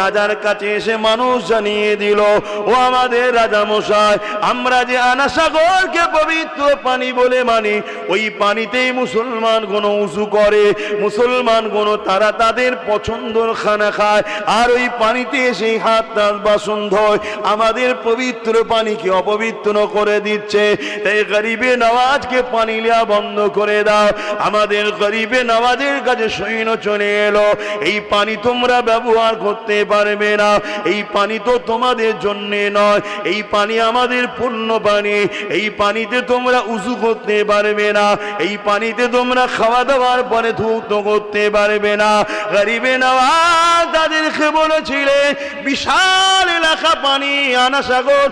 রাজার কাছে এসে মানুষ জানিয়ে দিল, ও আমাদের রাজা মশাই, আমরা যে আনা সাগরকে পবিত্র পানি বলে মানি, ওই পানিতেই মুসলমান কোন উযু করে, মুসলমান কোন তারা তাদের পছন্দের খানা খায়, আর ওই পানিতে সেই হাত টাত বাসন ধোয়, আমাদের পবিত্র পানিকে অপবিত্র করে দিচ্ছে। তাই গরিবে নওয়াজকে পানি নেওয়া বন্ধ করে দাও। আমাদের গরিবে নওয়াজের কাছে সৈন্য চলে এলো, এই পানি তোমরা ব্যবহার করতে পারবে না, এই পানি তো তোমাদের জন্য নয়, এই পানি আমাদের পূর্ণ পানি, এই পানিতে তোমরা উযু করতে পারবে না, এই পানিতে তোমরা খাওয়া দাওয়ার পরে ধৌত করতে পারবে না। গরিবে নওয়াজ তাদেরকে বলেছিলেন, বিশাল এলাকা পানি, আনা সাগর,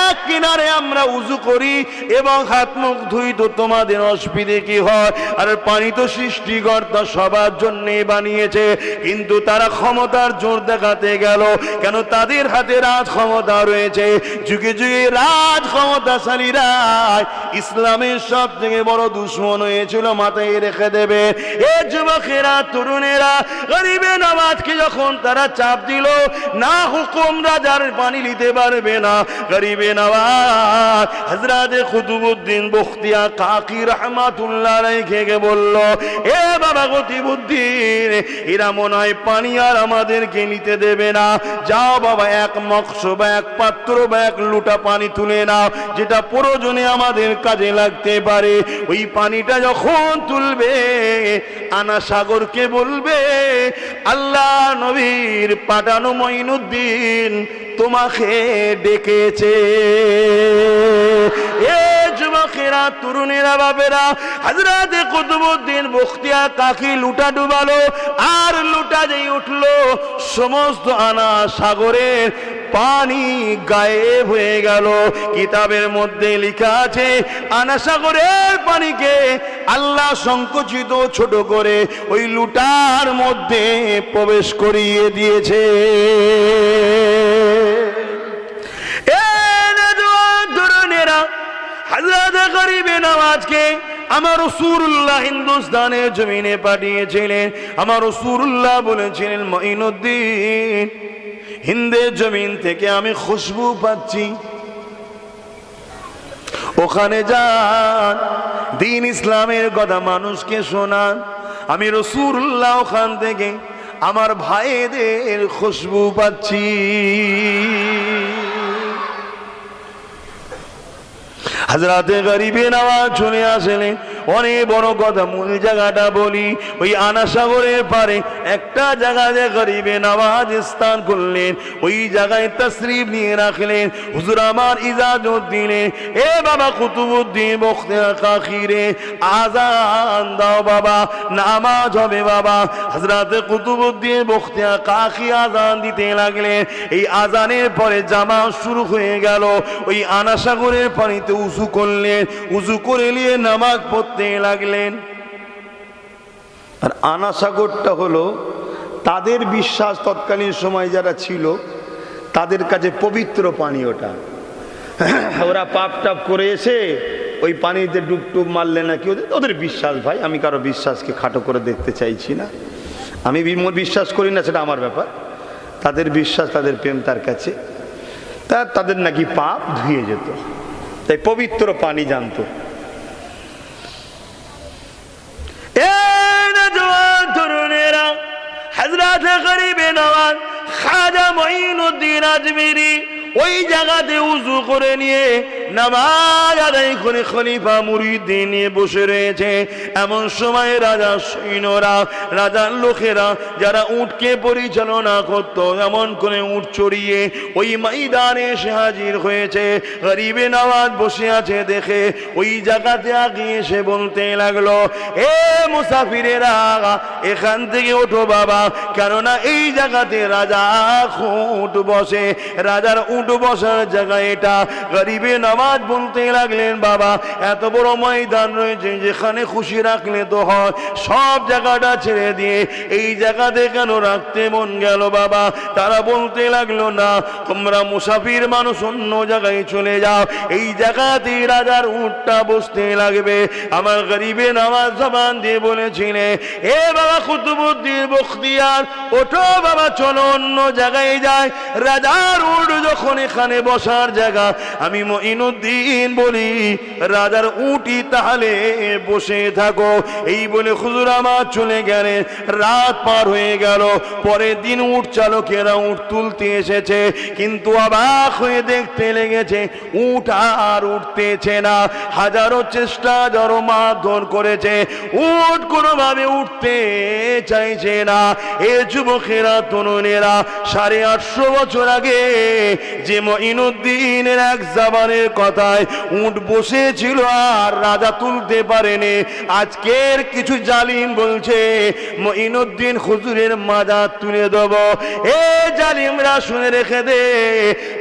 এক কিনারে আমরা উযু করি এবং হাত মুখ ধুই, তো তোমাদের অসুবিধে কি হয়? আর পানি তো সৃষ্টিকর্তা সবার জন্যে বানিয়েছে, কিন্তু তারা ক্ষমতার জোর দেখাতে গেল, কেন তাদের হাতে রাজ ক্ষমতা রয়েছে। যুগে যুগে রাজ ক্ষমতাশালীরা ইসলামের সব থেকে বড় দুশ্মন হয়েছিল, মাথায় রেখে দেবে। এ যুবকেরা, তরুণেরা, গরিবে নওয়াজকে যখন তারা চাপ দিল, না হুকুম রাজার পানি নিতে পারবে না, গরিবে নওয়াজ হযরত কুতুবউদ্দিন বখতিয়ার কাকি রাহমাতুল্লাহ আলাইহি বলল, এ বাবা কুতুবউদ্দিন, এরা মনে হয় পানি আর আমাদেরকে নিতে দেবে না, যাও বাবা এক মগস বা এক পাত্র বা এক লুটা পানি তুলে নাও, যেটা প্রয়োজনে আমাদের কাজে লাগতে পারে। ওই পানিটা যখন তুলবে, আনা সাগরকে বলবে, আল্লাহ নবীর পাঠানো মঈনুদ্দিন তোমাকে ডেকেছে। এ যুবকেরা, তরুণেরা, বাবেরা, হযরত কুতুবউদ্দিন বখতিয়ার কাকি লুটা ডুবালো, আর লুটা যেই উঠলো, সমস্ত আনা সাগরের পানি গায়েব হয়ে গেল। কিতাবের মধ্যে লেখা আছে, আনা সাগরের পানিকে আল্লাহ সংকুচিত ছোট করে ওই লুটার মধ্যে প্রবেশ করিয়ে দিয়েছে। হযরত গরিবে নওয়াজকে আমার রাসূলুল্লাহ হিন্দুস্তানের জমিনে পাঠিয়েছিলেন। আমার রাসূলুল্লাহ বলেছিলেন, মঈনুদ্দিন, হিন্দের জমিন থেকে আমি খুশবু পাচ্ছি, ওখানে যান, দ্বীন ইসলামের কথা মানুষকে শোনান। আমি রাসূলুল্লাহ ওখান থেকে আমার ভাইদের খুশবু পাচ্ছি। হযরত গরিবে নওয়াজ চলে আসলেন। অনেক বড় কথা, মূল জায়গাটা বলি, ওই আনা সাগরের পারে একটা জায়গায় গরিবে নওয়াজ স্থান করলেন, ওই জায়গায় তাশরীফ নিয়ে রাখলেন। হুজুর আমার ইজাজত দিলেন, এ বাবা কুতুবউদ্দিন বখতিয়ার কাকি রে, আযান দাও বাবা, নামাজ হবে বাবা। হযরত কুতুবউদ্দিন বখতিয়ার কাকি আযান দিতে লাগলেন। এই আযানের পরে জামাত শুরু হয়ে গেল। ওই আনা সাগরের পানিতে উযু করলেন, উযু করে নিয়ে নামাজ পড়তে লাগলেন। আর আনা সাগরটা হলো তাদের বিশ্বাস, তৎকালীন সময় যারা ছিল তাদের কাছে পবিত্র পানি ওটা। ওরা পাপ টাপ করে এসে ওই পানিতে ডুবটুব মারলে নাকি ওদের বিশ্বাস। ভাই, আমি কারো বিশ্বাসকে খাটো করে দেখতে চাইছি না, আমি বিশ্বাস করি না, সেটা আমার ব্যাপার। তাদের বিশ্বাস, তাদের প্রেম তার কাছে, তাদের নাকি পাপ ধুয়ে যেত, তাই পবিত্র পানি জানতো। তরুণেরা, হযরত গরিবে নওয়াজ খাজা মঈনুদ্দিন আজমিরি ওই জায়গাতে উযু করে নিয়ে নামাজ আদায় করে খলিফা মুরিদ নিয়ে বসে রয়েছে। এমন সময় রাজা সৈন্যরা, রাজার লোকেরা যারা উটকে পরিচালনা করত, এমন করে উট চড়িয়ে ওই ময়দানে এসে হাজির হয়েছে। গরিবে নওয়াজ বসে আছে দেখে ওই জায়গাতে আগিয়ে এসে বলতে লাগলো, এ মুসাফিরেরা, এখান থেকে ওঠো বাবা, কেননা এই জায়গাতে রাজা উট বসে, রাজার উট বসার জায়গা এটা। গরিবে নওয়াজ নামাজ বলতে লাগলেন, বাবা এত বড় ময়দান রয়েছে, যেখানে খুশি রাখলে তো হয়, সব জায়গাটা ছেড়ে দিয়ে এই জায়গাতে কেন রাখতে মন গেল বাবা? তারা বলতে লাগলো, না তোমরা মুসাফির মানুষ, অন্য জায়গায় চলে যাও, এই জায়গাতে রাজার উটটা বসতে লাগবে। আমার গরিবে নামাজ জবান দিয়ে বলেছিলেন, এ বাবা কুতুবউদ্দিন বখতিয়ার, ওঠো বাবা, চলো অন্য জায়গায় যায়। রাজার উট যখন এখানে বসার জায়গা, আমি মঈনুদ্দিন বলি রাজার উটই তাহলে বসে থাকো। এই বলে হুজুর আমার চলে গেলেন। রাত পার হয়ে গেল, পরের দিন উট চালকেরা উট তুলতে এসেছে, কিন্তু অবাক হয়ে দেখতে লেগেছে উট আর উঠতেছে না। হাজারো চেষ্টা, হাজারো মারধর করেছে, উট কোনোভাবে উঠতে চাইছে না। এ যুবকেরা, তরুণেরা, 850 বছর আগে যে মঈনুদ্দিনের এক জবানের কথায় উট বসেছিল আর রাজা তুলতে পারেনি, আজকের কিছু জালিম বলছে মঈনুদ্দিন হুজুরের মাজার তুলে দেব। এ জালিমরা শুনে রেখে দে,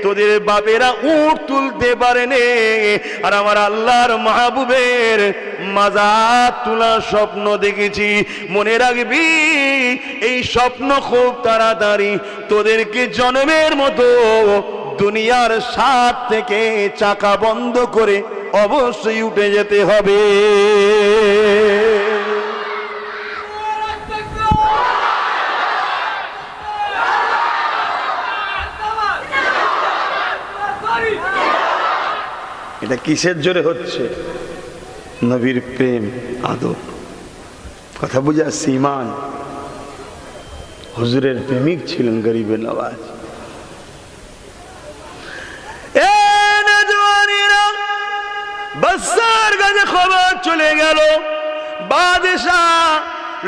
তোদের বাপেরা উট তুলতে পারেনি, আর আমার আল্লাহর মাহবুবের মাজার তোলার স্বপ্ন দেখেছি। মনে রাখবি, এই স্বপ্ন খুব তাড়াতাড়ি তোদেরকে জন্মের মতো দুনিয়ার স্বাদ থেকে চাকা বন্ধ করে অবশ্যই উঠে যেতে হবে। এটা কিসের জোরে হচ্ছে? নবীর প্রেম, আদব। কথা বুঝে আসছে? ঈমান। হুজুরের প্রেমিক ছিলেন গরিবে নওয়াজ। বাদশার কাছে খবর চলে গেল, বাদশাহ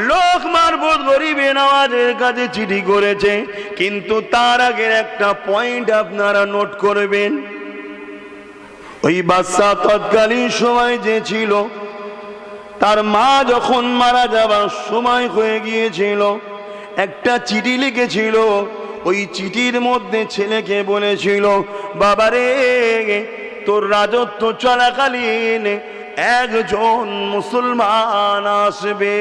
লোক মারফত গরিবে নওয়াজের কাছে চিঠি করেছে, কিন্তু তার আগের একটা পয়েন্ট আপনারা নোট করবেন। ওই বাদশাহ তৎকালীন সময় যে ছিল, তার মা যখন মারা যাবার সময় হয়ে গিয়েছিল, একটা চিঠি লিখেছিল। ওই চিঠির মধ্যে ছেলেকে বলেছিল, বাবারে তোর রাজত্ব চলাকালীন একজন মুসলমান আসবে,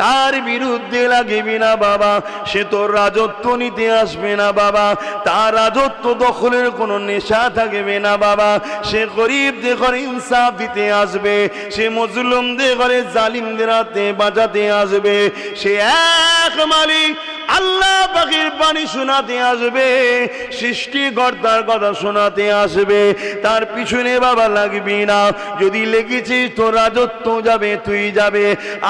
তার বিরুদ্ধে লাগবি না বাবা, সে তোর রাজত্ব নিতে আসবে না বাবা, তার রাজত্ব দখলের কোনো নেশা থাকবে না বাবা, সে গরিবদের ঘরে ইনসাফ দিতে আসবে, সে মজলুমদের ঘরে জালিমদের হাতে বাঁচাতে আসবে, সে এক মালিক আল্লাহ পাকের বাণী শোনাতে আসবে, সৃষ্টিকর্তার কথা শোনাতে আসবে। তার পিছনে বাবা লাগবি না। যদি লেগেছিস তোর রাজত্ব যাবে, তুই যাবে,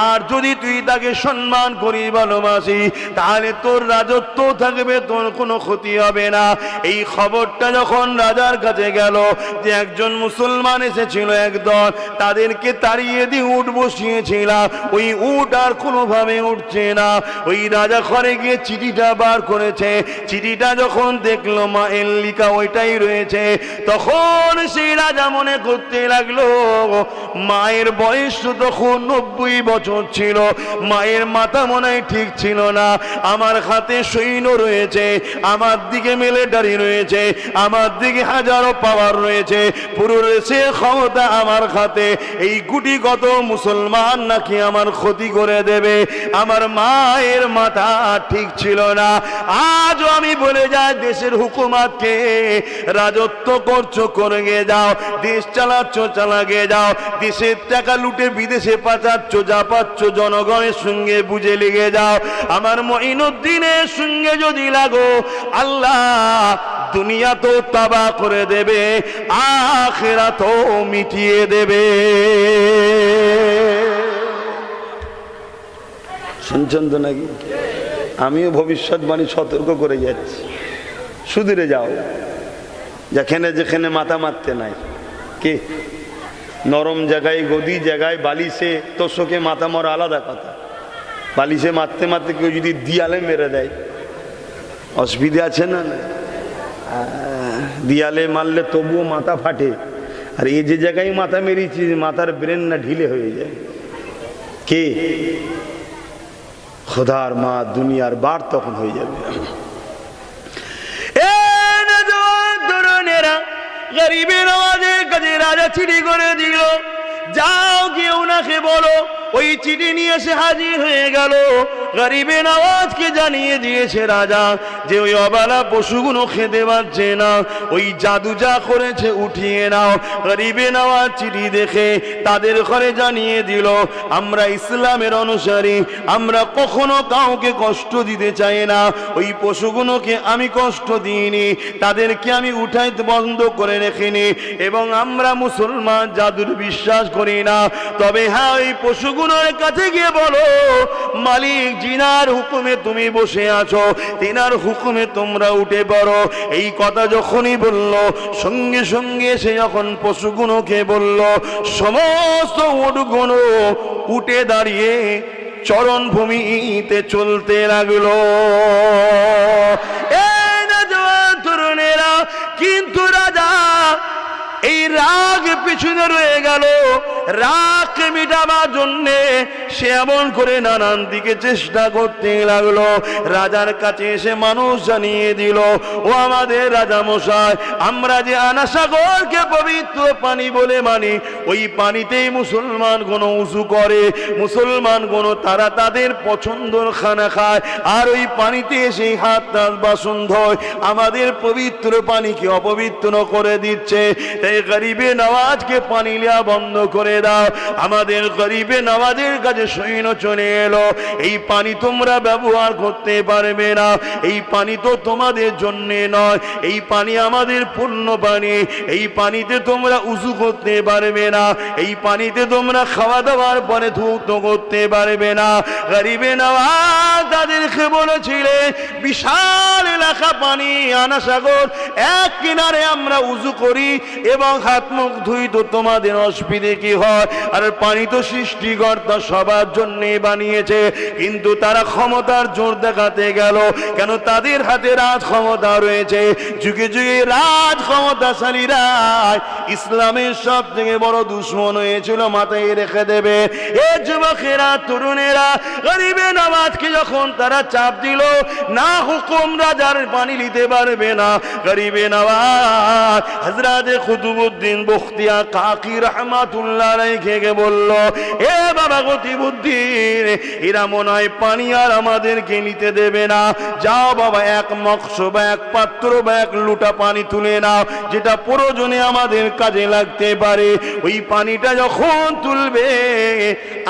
আর যদি তুই তাকে সম্মান করি, ভালোবাসি, তাহলে তোর রাজত্ব থাকবে, তোর কোনো ক্ষতি হবে না। এই খবরটা যখন রাজার কাছে গেল যে একজন মুসলমান এসেছিল একদল, তাদেরকে তাড়িয়ে দিয়ে উট বসিয়েছিল, ওই উট আর কোনোভাবে উঠছে না। ওই রাজা ঘরে গিয়ে চিঠিটা বার করেছে, চিঠিটা যখন দেখলো মায়ের লিখা ওইটাই রয়েছে, তখন সেই রাজা মনে করতে লাগলো মায়ের বয়স তখন 90 বছর ছিল, মায়ের মাথা মনে হয় ঠিক ছিল না, আমার হাতে সৈন্য রয়েছে, আমার দিকে মিলিটারি রয়েছে, আমার দিকে হাজারো পাওয়ার রয়েছে, পুরো দেশের ক্ষমতা আমার হাতে, এই গুটি কত মুসলমান নাকি আমার ক্ষতি করে দেবে। আমার মায়ের মাথা ঠিক ছিল না। আজও আমি বলে যাই, দেশের হুকুমাতকে রাজত্ব করছো করে যাও, দেশ চালাচ্ছ চালাগে যাও, দেশের টাকা লুটে বিদেশে পাচাচ্ছ, যা পাচ্ছ জনগণের সঙ্গে বুঝে লেগে যাও। আমার মঈনুদ্দিনের সঙ্গে যদি লাগো, আল্লাহ দুনিয়া তো তাবা করে দেবে, আখিরাত মিটিয়ে দেবে। শুনছেন তো নাকি? আমিও ভবিষ্যৎবাণী সতর্ক করে যাচ্ছি, সুধীরে যাও, যেখানে যেখানে মাথা মারতে নাই। কে নরম জায়গায়, গদি জায়গায়, বালিশে তোষকে মাথা মারা আলাদা কথা, বালিশে মারতে মারতে কেউ যদি দিয়ালে মেরে দেয়, অসুবিধা আছে না? দিয়ালে মারলে তবুও মাথা ফাটে, আর এই যে জায়গায় মাথা মেরেছি, মাথার ব্রেন না ঢিলে হয়ে যায়। কে? খোদার মা, দুনিয়ার বার তখন হয়ে যাবে। গরিবে নওয়াজের কাছে রাজা চিঠি করে দিল, যাও গিয়ে ওনাকে বলো। ওই চিঠি নিয়ে এসে হাজির হয়ে গেল। গরিবে নওয়াজকে জানিয়ে দিয়েছে রাজা যে ওই অবালা পশুগুলো খেতে পারছে না, ওই জাদু যা করেছে উঠিয়ে নাও। গরিবে নওয়াজ চিঠি দেখে তাদের ঘরে জানিয়ে দিল, আমরা ইসলামের অনুসারী, আমরা কখনো কাউকে কষ্ট দিতে চাই না। ওই পশুগুলোকে আমি কষ্ট দিইনি, তাদেরকে আমি উঠাইতে বন্ধ করে রেখিনি, এবং আমরা মুসলমান জাদুর বিশ্বাস করি না। তবে হ্যাঁ, ওই পশুগুলোর কাছে গিয়ে বলো, মালিক জিনার হুকুমে তুমি বসে আছো, তিনার হুকুমে তোমরা উঠে পড়ো। এই কথা যখনই বলল, সঙ্গে সঙ্গে সে যখন পশুগুলোকে বলল, সমস্ত উটগুলো উঠে দাঁড়িয়ে চরণ ভূমিতে চলতে লাগলো। এই না জওয়ান তরুণেরা, কিন্তু রাজা এই রাগ পিছনে রয়ে গেল। রাগকে মিটাবার জন্যে সে এমন করে নানান দিকে চেষ্টা করতে লাগলো। রাজার কাছে এসে মানুষ জানিয়ে দিল, ও আমাদের রাজা মশাই, আমরা যে আনা সাগরকে পবিত্র পানি বলে মানি, ওই পানিতেই মুসলমান গণ উযু করে, মুসলমান গণ তারা তাদের পছন্দের খানা খায়, আর ওই পানিতে সেই হাত টাত বাসন ধোয়, আমাদের পবিত্র পানিকে অপবিত্র করে দিচ্ছে। তাই গরিবে নওয়াজকে পানি লিয়া বন্ধ করে দাও। আমাদের গরিবে নওয়াজের কাছে সৈন্য চলে এলো, এই পানি তোমরা ব্যবহার করতে পারবে না, এই পানি তো তোমাদের জন্য নয়, এই পানি আমাদের পূর্ণ পানি, এই পানিতে তোমরা উযু করতে পারবে না, এই পানিতে তোমরা খাওয়া দাওয়ার পরে ধৌত করতে পারবে না। গরিবে নওয়াজ তাদেরকে বলেছিলেন, বিশাল এলাকা পানি, আনা সাগর, এক কিনারে আমরা উযু করি এবং হাত মুখ ধুই, তো তোমাদের অসুবিধে কি হয়? আর পানি তো সৃষ্টিকর্তা সবার জন্য বানিয়েছে, কিন্তু তারা ক্ষমতার জোর দেখাতে গেল। কেন? তাদের হাতে রাজ ক্ষমতা রয়েছে, যুগে যুগে রাজ ক্ষমতাশালীরা ইসলামের সব থেকে বড় দুশ্মন হয়েছিল, মাথায় রেখে দেবে। এ যুবকেরা, তরুণেরা, গরিবে নওয়াজকে যখন তারা চাপ দিল, না হুকুম রাজার পানি নিতে পারবে না, গরিবে নওয়াজ হযরত কুতুবউদ্দিন বখতিয়ার কাকি রহমাতুল্লাহ আলাইহি বলল, এ বাবা কুতুবউদ্দিন, এরা মনে হয় পানি আর আমাদেরকে নিতে দেবে না, যাও বাবা, এক মগস বা এক পাত্র বা এক লুটা পানি তুলে নাও, যেটা প্রয়োজনে আমাদের কাজে লাগতে পারে। ওই পানিটা যখন তুলবে,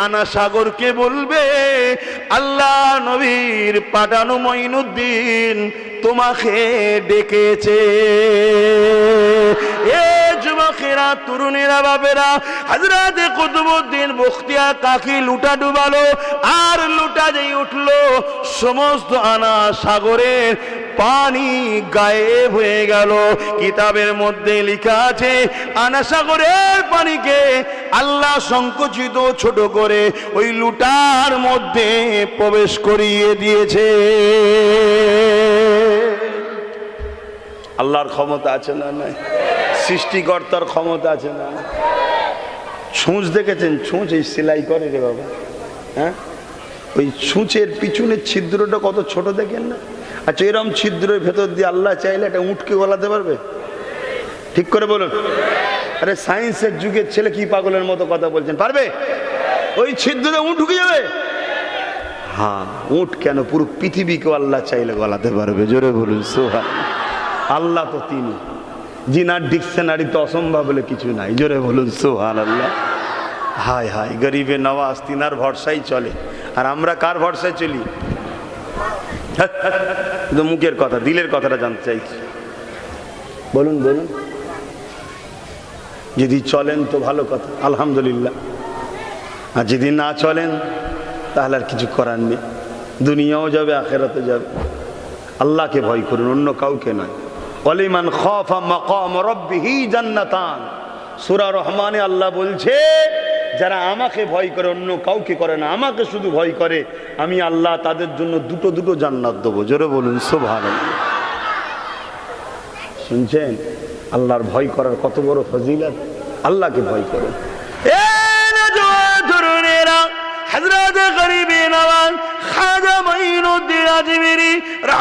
আনা সাগরকে বলবে, আল্লাহ নবীর পাঠানো মঈনুদ্দিন তোমাকে ডেকেছে। এ যুবকেরা, তরুণেরা, বাবেরা, হযরত কুতুবউদ্দিন বখতিয়ার কাকি লুটা ডুবালো, আর লুটা যেই উঠলো, সমস্ত আনা সাগরের পানি গায়েব হয়ে গেল। কিতাবের মধ্যে লেখা আছে, আনা সাগরের পানিকে আল্লাহ সংকুচিত ছোট করে ওই লুটার মধ্যে প্রবেশ করিয়ে দিয়েছে। আল্লাহর ক্ষমতা আছে না নাই? সৃষ্টিকর্তার ক্ষমতা আছে না? ছুঁচ দেখেছেন? ছুঁচ এই সেলাই করে রে বাবা, হ্যাঁ, ওই ছুঁচের পিছনের ছিদ্রটা কত ছোট দেখেন না? আচ্ছা, এরকম ছিদ্রের ভেতর দিয়ে আল্লাহ চাইলে একটা উটকে গলাতে পারবে? ঠিক করে বলুন। আরে সায়েন্সের যুগের ছেলে কি পাগলের মতো কথা বলছেন? পারবে? ওই ছিদ্রে উট ঢুকে যাবে? হ্যাঁ, উট কেন, পুরো পৃথিবীকে আল্লাহ চাইলে গলাতে পারবে। জোরে বলুন সুবহানাল্লাহ। আল্লাহ তো তিনি, জিনার ডিকশনারি তো অসম্ভব বলে কিছু নাই। জোরে বলুন সুবহানাল্লাহ। হায় হায়, গরিবে নওয়াজ তিনার ভরসাই চলে, আর আমরা কার ভরসায় চলি? মুখের কথা, দিলের কথাটা জানতে চাইছি। বলুন বলুন। যদি চলেন তো ভালো কথা, আলহামদুলিল্লাহ, আর যদি না চলেন তাহলে আর কিছু করার নেই। দুনিয়াও যাবে, আখিরাতে যাবে। আল্লাহকে ভয় করুন, অন্য কাউকে নয়। ওয়ালিমান খাফা মাকাম রাব্বিহি জান্নাতান, সূরা রহমানে আল্লাহ বলছে, যারা আমাকে ভয় করে, অন্য কাউকে করে না, আমাকে শুধু ভয় করে, আমি আল্লাহ তাদের জন্য দুটো দুটো জান্নাত দেবো। জোরে বলুন সুবহানাল্লাহ। শুনছেন আল্লাহর ভয় করার কত বড় ফজিলত? আল্লাহকে ভয় করুন। হযরত গরিবে নওয়াজ খাজা মঈনুদ্দিন আজমিরি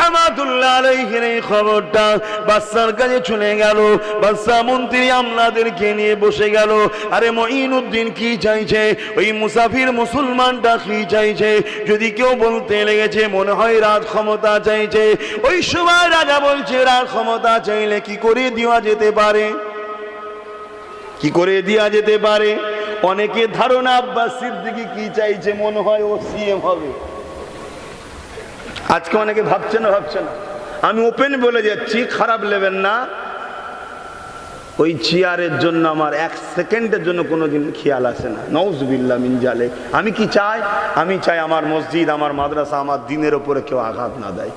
রহমাতুল্লাহ আলাইহির এই খবরটা বাদশার কাছে চলে গেল। বাদশা মন্ত্রী আমলাদেরকে নিয়ে বসে গেল। আরে মঈনুদ্দিন কি চাইছে, ওই মুসাফির মুসলমানটা কি চাইছে, যদি কেউ বলতে লেগেছে মনে হয় রাজ ক্ষমতা চাইছে। ওই সময় রাজা বলছে রাজ ক্ষমতা চাইলে কি করে দেওয়া যেতে পারে, কি করে দেওয়া যেতে পারে। অনেকে ধারণা আব্বাস সিদ্দিকী কি চাইছে, মনে হয় ও সিএম হবে। আজকে অনেকে ভাবছে না, আমি ওপেন বলে যাচ্ছি, খারাপ নেবেন না। ওই চেয়ারের জন্য আমার এক সেকেন্ডের জন্য কোনোদিন খেয়াল আসে না, নাউজুবিল্লাহ মিন জালিক। আমি কি চাই, আমি চাই আমার মসজিদ, আমার মাদ্রাসা, আমার দ্বীনের উপরে কেউ আঘাত না দেয়।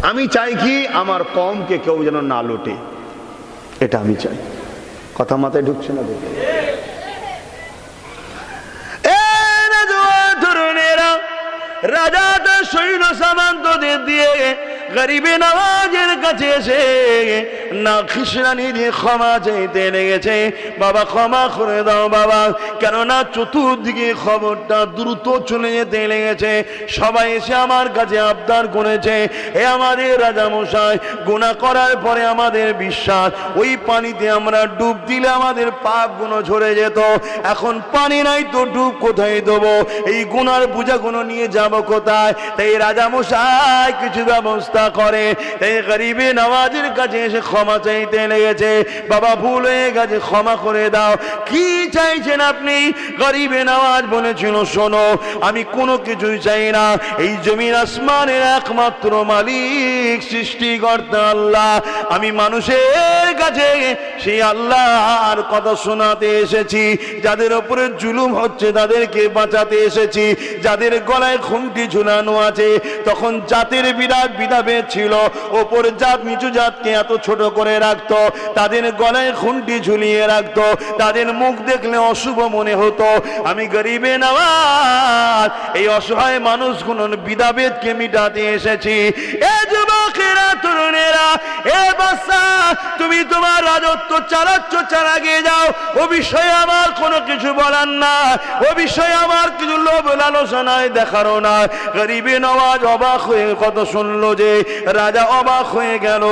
আমি চাই কি আমার কওমকে কেউ যেন না লোটে, এটা আমি চাই। কথা মাথায় ঢুকছে না দেখে। রাজা তার সৈন্য সামন্তদের দিয়ে গরিবে নওয়াজের কাছে এসে না খিসরানি দিয়ে ক্ষমা চাইতে লেগেছে। বাবা ক্ষমা করে দাও বাবা, কেননা চতুর্দিকে খবরটা দ্রুত চলে যেতে লেগেছে। সবাই এসে আমার কাছে আবদার করেছে, এ আমাদের রাজা মশাই, গুনাহ করার পরে আমাদের বিশ্বাস ওই পানিতে আমরা ডুব দিলে আমাদের পাপ গুলো ঝরে যেত। এখন পানি নাই তো ডুব কোথায় দেবো, এই গুনার পূজা গুলো নিয়ে যাব কোথায়? তাই রাজা মশাই কিছু ব্যবস্থা করে। তাই গরিবে নওয়াজের কাছে এসে ক্ষমা চাইতে লেগেছে। বাবা ভুল হয়ে গেছে, ক্ষমা করে দাও। কি চাইছেন আপনি? গরিবে নওয়াজ বলেছিল, শোনো আমি কোনো কিছুই চাই না, এই জমিন আসমানের একমাত্র মালিক সৃষ্টিকর্তা আল্লাহ। আমি মানুষের কাছে সেই আল্লাহর কথা শোনাতে এসেছি। যাদের উপরে জুলুম হচ্ছে তাদেরকে বাঁচাতে এসেছি। যাদের গলায় খুন্তি ঝুলানো আছে, তখন জাতের বিরাট বিধাভেদ ছিল, ওপর জাত নিচু জাতকে এত ছোট করে রাখতো, তাদের গলায় খুন্তি ঝুলিয়ে রাখতো, তাদের মুখ দেখলে অশুভ মনে হতো। আমি গরিবে নওয়াজ এই অসহায় মানুষগুলোর বিধাভেদকে মিটাতে এসেছি। এ যুবকেরা, তরুণেরা, এ বাদশা, তুমি তোমার রাজত্ব চালাচ্ছ, চালাগে যাও, ও বিষয়ে আমার কোনো কিছু বলার না, ও বিষয়ে আমার কিছু লোভ লালসানায় দেখারও না। গরিবে নওয়াজ অবাক হয়ে কত শুনলো যে রাজা অবাক হয়ে গেল।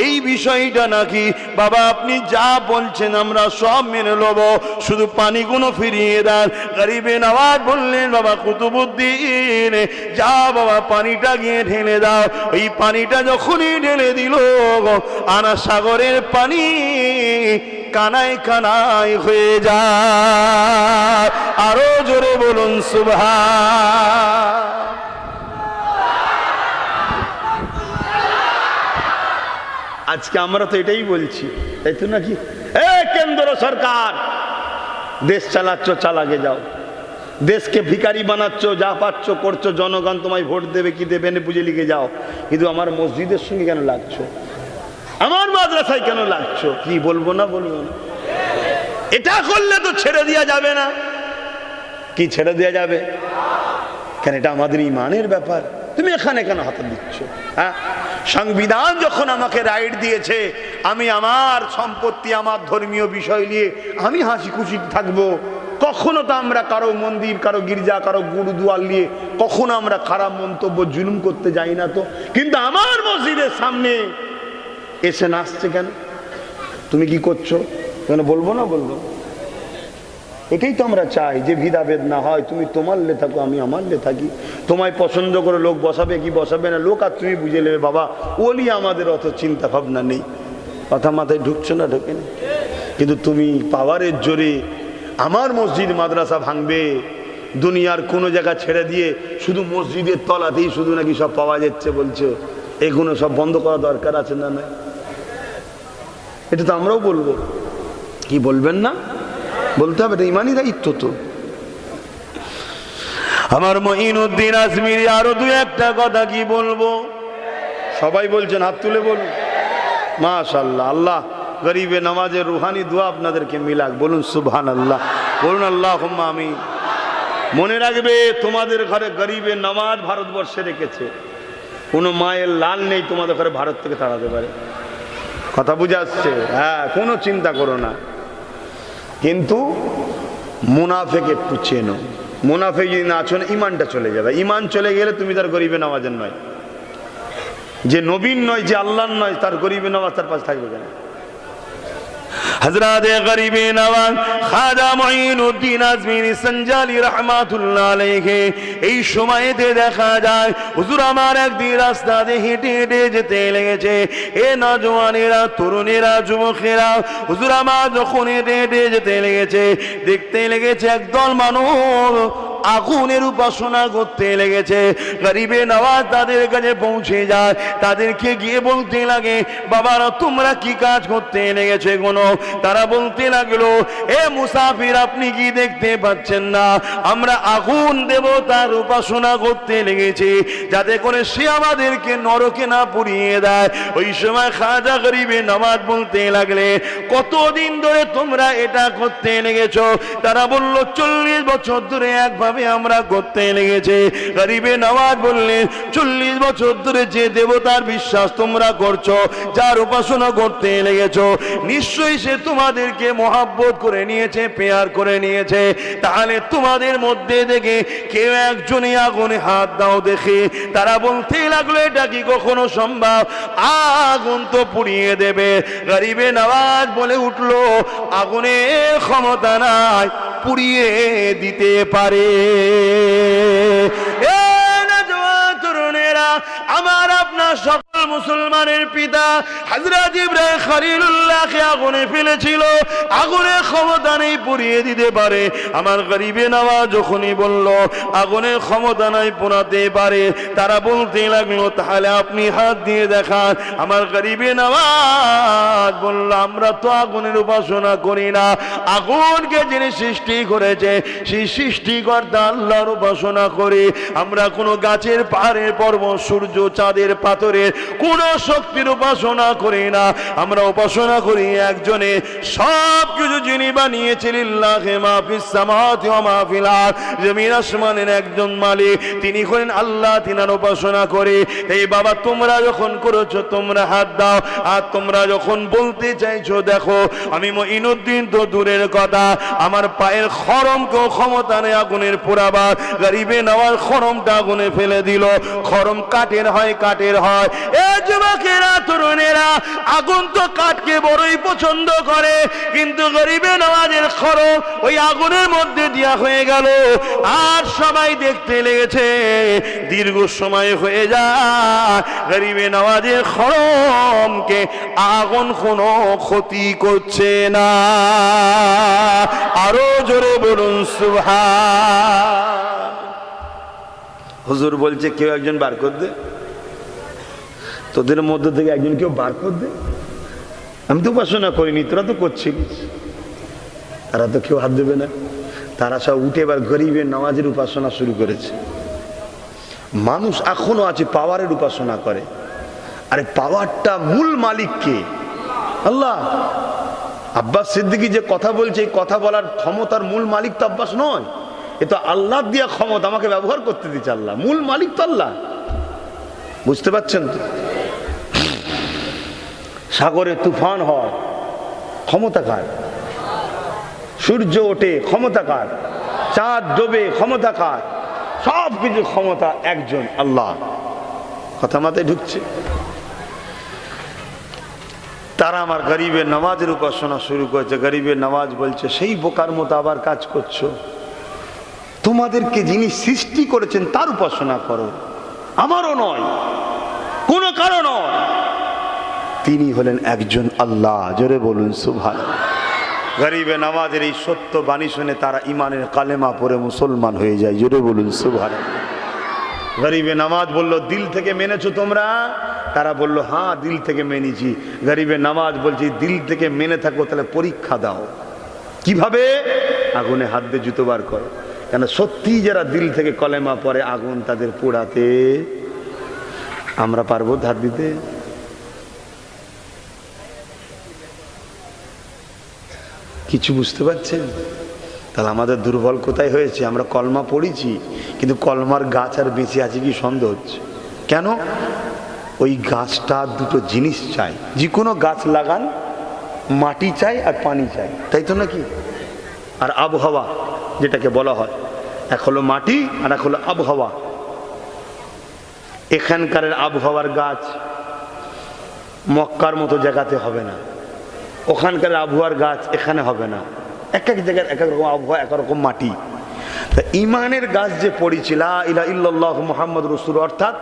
এই বিষয়টা নাকি বাবা আপনি যা বলছেন আমরা সব মেনে নেব, শুধু পানিগুলো ফিরিয়ে দেন। গরিবে নওয়াজ বললেন, বাবা কুতুবউদ্দিন, যা বাবা পানিটা গিয়ে ঢেলে দাও। ওই পানিটা যখনই ঢেলে দিল, আনা সাগরের পানি কানায় কানায় হয়ে যায়। আরো জোরে বলুন সুবহান। আজকে আমরা তো এটাই বলছি, তাই তো নাকি? কেন্দ্র সরকার দেশ চালাচ্ছ, চালাগে যাও। দেশকে ভিখারি বানাচ্ছ, যা পাচ্ছ করছো, জনগণ তোমায় ভোট দেবে কি দেবে না বুঝে লিখে যাও। কিন্তু আমার মসজিদের সঙ্গে কেন লাগছো, আমার মাদ্রাসায় কেন লাগছো? কি বলবো না, বলবো না? এটা করলে তো ছেড়ে দেওয়া যাবে না। কি ছেড়ে দেওয়া যাবে? কেন, এটা আমাদের ইমানের ব্যাপার। তুমি এখানে কেন হাত দিচ্ছ? হ্যাঁ, সংবিধান যখন আমাকে রাইট দিয়েছে, আমি আমার সম্পত্তি, আমার ধর্মীয় বিষয় নিয়ে আমি হাসি খুশি থাকবো। কখনো তো আমরা কারো মন্দির, কারো গির্জা, কারো গুরুদুয়ার নিয়ে কখনো আমরা খারাপ মন্তব্য, জুলুম করতে যাই না তো। কিন্তু আমার মসজিদের সামনে এসে নাচছে কেন? তুমি কি করছো কেন? বলবো না, বলবো। এটাই তো আমরা চাই, যে ভেদাভেদ না হয়। তুমি তোমার লে থাকো, আমি আমার লে থাকি। তোমায় পছন্দ করে লোক বসাবে কি বসাবে না, লোক আর তুমি বুঝে নেবে। বাবা ওলি আমাদের অত চিন্তা ভাবনা নেই। কথা মাথায় ঢুকছো না? ঢোকেনি। কিন্তু তুমি পাওয়ারের জোরে আমার মসজিদ মাদ্রাসা ভাঙবে, দুনিয়ার কোনো জায়গা ছেড়ে দিয়ে শুধু মসজিদের তলাতেই শুধু নাকি সব পাওয়া যাচ্ছে বলছো। এগুলো সব বন্ধ করা দরকার আছে না? না, এটা তো আমরাও বলবো। কি বলবেন না? বলতে হবে, এটা ইমানি দায়িত্ব তো। আমার মঈনুদ্দিন আজমিরি আরো দুই একটা কথা কি বলবো। সবাই বলছেন, হাত তুলে বলুন মাশাআল্লাহ। আল্লাহ গরিবে নামাজের রুহানি দোয়া আপনাদেরকে মিলাক। বলুন সুবহানাল্লাহ, বলুন আল্লাহুম্মা আমিন। মনে রাখবে, তোমাদের ঘরে গরিবে নামাজ ভারতবর্ষে রেখেছে। কোনো মায়ের লাল নেই তোমাদের ঘরে ভারত থেকে তাড়াতে পারে। কথা বুঝে আসছে? হ্যাঁ, কোনো চিন্তা করো না। কিন্তু মুনাফেক একটু চেনো। মুনাফেক যদি না চেনো, ইমানটা চলে যাবে। ইমান চলে গেলে তুমি তার গরিবে নামাজের নয়। যে নবীন নয়, যে আল্লাহর নয়, তার গরিবে নওয়াজ তার পাশে থাকবে কেন? হযরত গরিবে নওয়াজ খাজা মুঈনুদ্দিন আজমিরি সঞ্জালি রাহমাতুল্লাহ আলাইহি এই সময়তে দেখা যায় হুজুর আমার একদিন রাস্তা দিয়ে হেঁটে হেঁটে যেতে লেগেছে। এ নওজওয়ানেরা, তরুণেরা, যুবকেরা, হুজুর আমার যখন হেঁটে হেঁটে যেতে লেগেছে, দেখতে লেগেছে একদল মানুষ আগুনের উপাসনা করতে লেগেছে। গরিবে নওয়াজ তাদের কাছে পৌঁছে যায়, তাদেরকে গিয়ে বলতে লাগে, বাবারা তোমরা কি কাজ করতে লেগেছে কোনো? তারা বলতে লাগলো, এ মুসাফির আপনি কি দেখতে পাচ্ছেন না আমরা আগুন দেবতার উপাসনা করতে লেগেছি, যাতে করে সে আমাদেরকে নরকে না পুড়িয়ে দেয়। ওই সময় খাজা গরিবে নওয়াজ বলতে লাগলে, কতদিন ধরে তোমরা এটা করতে লেগেছ? তারা বলল 40 বছর ধরে একভাবে আমরা করতে লেগেছে। গরিবে নওয়াজ বললেন, 40 বছর ধরে যে দেবতার বিশ্বাস তোমরা করছো, যার উপাসনা করতে লেগেছো, নিশ্চয়ই সে তোমাদেরকে মহব্বত করে নিয়েছে, পেয়ার করে নিয়েছে। তাহলে তোমাদের মধ্যে থেকে কেউ একজনই আগুনে হাত দাও দেখি। তারা বলতে লাগলো, এটা কি কখনো সম্ভব? আগুন তো পুড়িয়ে দেবে। গরিবে নওয়াজ বলে উঠলো, আগুনের ক্ষমতা নাই, পুড়িয়ে দিতে পারে। তরুণেরা, আমার আপনার সকল মুসলমানের পিতা হযরত ইব্রাহিম খলিলুল্লাহকে আগুনে ফেলেছিল, আগুনের ক্ষমতা নেই, পুড়িয়ে দিতে পারে। আমার গরিবে নওয়াজ যখনই বলল আগুনের ক্ষমতা নাই, পোড়াতে পারে, তারা বলতে লাগলো, তাহলে আপনি হাত দিয়ে দেখান। আমার গরিবে নওয়াজ বলল, আমরা তো আগুনের উপাসনা করি না, আগুনকে যিনি সৃষ্টি করেছে সেই সৃষ্টিকর্তা আল্লাহর উপাসনা করি। আমরা কোনো গাছের, পাহাড়ের, পর্বত, সূর্য, চাঁদের, পাথরের কোন শক্তির উপাসনা করি না। আমরা উপাসনা করি একজনে, সব কিছু যিনি বানিয়েছেন, লিল্লাহি মা ফিস সামাওয়াতি ওয়া মা ফিল আরদ, জমিন আসমানের একজন মালিক, তিনি হলেন আল্লাহ, তিনার উপাসনা করি। এই বাবা তোমরা যখন করেছো তোমরা হাত দাও, আর তোমরা যখন বলতে চাইছো, দেখো আমি মুঈনুদ্দিন তো দূরের কথা, আমার পায়ের খরমকেও ক্ষমতা নেই আগুনের পোড়াবার। গরিবে নওয়াজ খরমটা আগুনে ফেলে দিল। খরম কাঠের হয়, কাঠের হয়। এ যুবকেরা, তরুণেরা, আগুন তো কাঠকে বড়ই পছন্দ করে, কিন্তু গরিবে নওয়াজের খরম ওই আগুনের মধ্যে দেয়া হয়ে গেল। আর সবাই দেখতে লেগেছে, দীর্ঘ সময় হয়ে যায়, গরিবে নওয়াজের খরমকে আগুন কোনো ক্ষতি করছে না। আরো জোরে বলুন সুবহান। হুজুর বলছে, কেউ একজন বার কর দে, তোদের মধ্যে থেকে একজন কেউ বার কর দে। আমি তো উপাসনা করিনি, তোরা তো করছিলিস। তারা তো কেউ হাত দেবে না, তারা সব উঠে এবার গরিবের নওয়াজের উপাসনা শুরু করেছে। মানুষ এখনো আছে পাওয়ারের উপাসনা করে। আরে পাওয়ারটা মূল মালিক কে? আল্লাহ। আব্বাস সিদ্দিকী যে কথা বলছে, এই কথা বলার ক্ষমতার মূল মালিক তো আব্বাস নয়, এ তো আল্লাহ দিয়া ক্ষমতা, আমাকে ব্যবহার করতে দিচ্ছে আল্লাহ। মূল মালিক তো আল্লাহ। বুঝতে পারছেন তো? সাগরে তুফান হয়, ক্ষমতা কার? সূর্য ওঠে, ক্ষমতা কার? চাঁদ ডোবে, ক্ষমতা কার? সব কিছু ক্ষমতা একজন আল্লাহ। কথা মাথায় ঢুকছে? তারা আমার গরিবের নামাজের উপাসনা শুরু করেছে। গরিবের নামাজ বলছে, সেই বোকার মতো আবার কাজ করছো, তোমাদেরকে যিনি সৃষ্টি করেছেন তার উপাসনা করো, আমারও নয়, কোনো কারো নয়। তিনি হলেন একজন আল্লাহ। জোরে বলুন সুবহানাল্লাহ। গরিবে নামাজের এই সত্য বাণী শুনে তারা ইমানের কালেমা পড়ে মুসলমান হয়ে যায়। জোরে বলুন সুবহানাল্লাহ। গরিবে নামাজ বলল, দিল থেকে মেনেছো তোমরা? তারা বলল, হ্যাঁ দিল থেকে মেনেছি। গরিবে নামাজ বলছি, দিল থেকে মেনে থাকো তাহলে পরীক্ষা দাও। কিভাবে? আগুনে হাত দিয়ে জুতো বার করো। কেন সত্যি যারা দিল থেকে কলেমা পড়ে, আগুন তাদের পোড়াতে, আমরা পারবো হাত দিতে? কিছু বুঝতে পারছেন? তাহলে আমাদের দুর্বল কোথায় হয়েছে? আমরা কলমা পড়েছি, কিন্তু কলমার গাছ আর বেঁচে আছে কি সন্দেহ হচ্ছে। কেন? ওই গাছটা দুটো জিনিস চাই। যে কোনো গাছ লাগান, মাটি চাই আর পানি চাই, তাই তো নাকি? আর আবহাওয়া যেটাকে বলা হয়, এক হলো মাটি আর এক হলো আবহাওয়া। এখানকার আবহাওয়ার গাছ মক্কার মতো জায়গাতে হবে না, ওখানকার আবহাওয়ার গাছ এখানে হবে না, এক এক জায়গার এক এক রকম আবহাওয়া, এক রকম মাটি। তা ইমানের গাছ যে পড়েছিল লা ইলাহা ইল্লাল্লাহু মুহাম্মাদুর রাসূলুল্লাহ, অর্থাৎ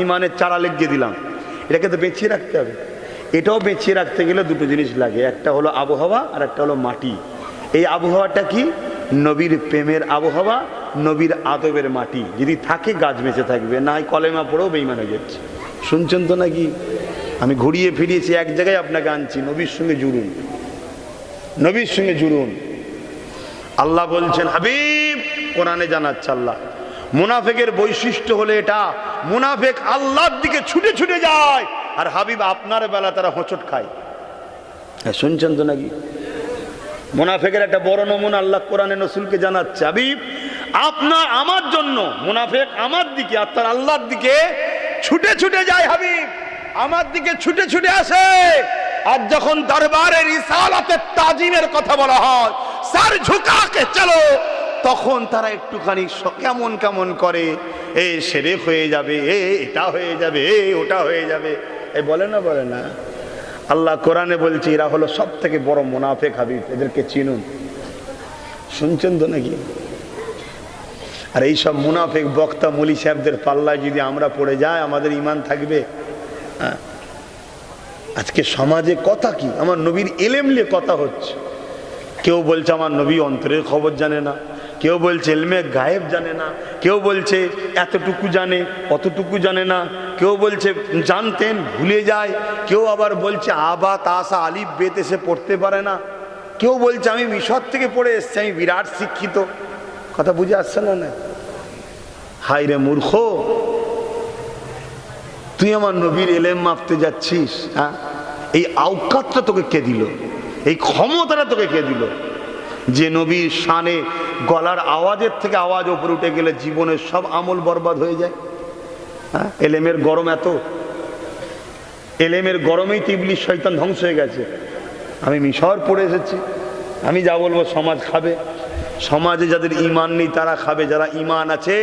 ইমানের চারা লাগিয়ে দিলাম, এটাকে তো বেঁচিয়ে রাখতে হবে। এটাও বেঁচিয়ে রাখতে গেলে দুটো জিনিস লাগে, একটা হলো আবহাওয়া আর একটা হলো মাটি। এই আবহাওয়াটা কি? নবীর প্রেমের আবহাওয়া, নবীর আদবের মাটি। যদি থাকে গাছ বেঁচে থাকবে, না হয় কলেমা পড়েও বেঈমান হয়ে যাচ্ছে। শুনছেন তো নাকি? আমি ঘুরিয়ে ফিরিয়েছি, এক জায়গায় আপনাকে আনছি, নবীর সঙ্গে জুড়ুন, নবীর সঙ্গে জুড়ুন। আল্লাহ বলছেন, হাবিব কোরআনে জানাচ্ছে আল্লাহ, মুনাফিকের বৈশিষ্ট্য হলো এটা, মুনাফিক আল্লাহর দিকে ছুটে ছুটে যায়, আর হাবিব আপনার বেলা তারা হোঁচট খায়। শুনছেন তো নাকি? মুনাফিকের একটা বড় নমুনা আল্লাহ কোরআনে রাসূলকে জানাচ্ছে, হাবিব আপনার আমার জন্য মুনাফিক আমার দিকে আর তার আল্লাহর দিকে ছুটে ছুটে যায়, হাবিব আমার দিকে ছুটে ছুটে আসে। আর যখন দরবারে রিসালাতের তাজিমের কথা বলা হয়, সর ঝুঁকাকে চলো, তখন তারা একটুখানি কেমন কেমন করে, এ শিরক হয়ে যাবে, এটা হয়ে যাবে, ওটা হয়ে যাবে, এই বলে না, বলে না। আল্লাহ কোরআনে বলছে এরা হলো সব থেকে বড় মুনাফিক, হাবিব এদেরকে চিনুন। শুনছেন তো নাকি? আর এই সব মুনাফিক বক্তা মুলি সাহেবদের পাল্লায় যদি আমরা পড়ে যাই, আমাদের ঈমান থাকবে? আজকে সমাজে কথা কি, আমার নবীর ইলম নিয়ে কথা হচ্ছে। কেউ বলছে আমার নবী অন্তরের খবর জানে না, কেউ বলছে ইলমে গায়েব জানে না, কেউ বলছে এতটুকু জানে অতটুকু জানে না, কেউ বলছে জানতেন ভুলে যায়, কেউ আবার বলছে আবা তাসা আলিফ বেত এসে পড়তে পারে না, কেউ বলছে আমি মিশর থেকে পড়ে এসছি, আমি বিরাট শিক্ষিত। কথা বুঝে আসছে না? না, হাই রে মূর্খ, তুই আমার নবীর ইলম মাপতে যাচ্ছিস? হ্যাঁ, এই আওকাতটা তোকে কে দিল? এই ক্ষমতাটা তোকে কে দিল? যে নবীর শানে গলার আওয়াজের থেকে আওয়াজ উপরে উঠে গেলে জীবনের সব আমল বরবাদ হয়ে যায়। হ্যাঁ, এলেমের গরম এত, এলেমের গরমেই তো ইবলিস শয়তান ধ্বংস হয়ে গেছে। আমি মিশর পড়ে এসেছি, আমি যা বলবো সমাজ খাবে। সমাজে যাদের ঈমান নেই তারা খাবে, যারা ঈমান আছে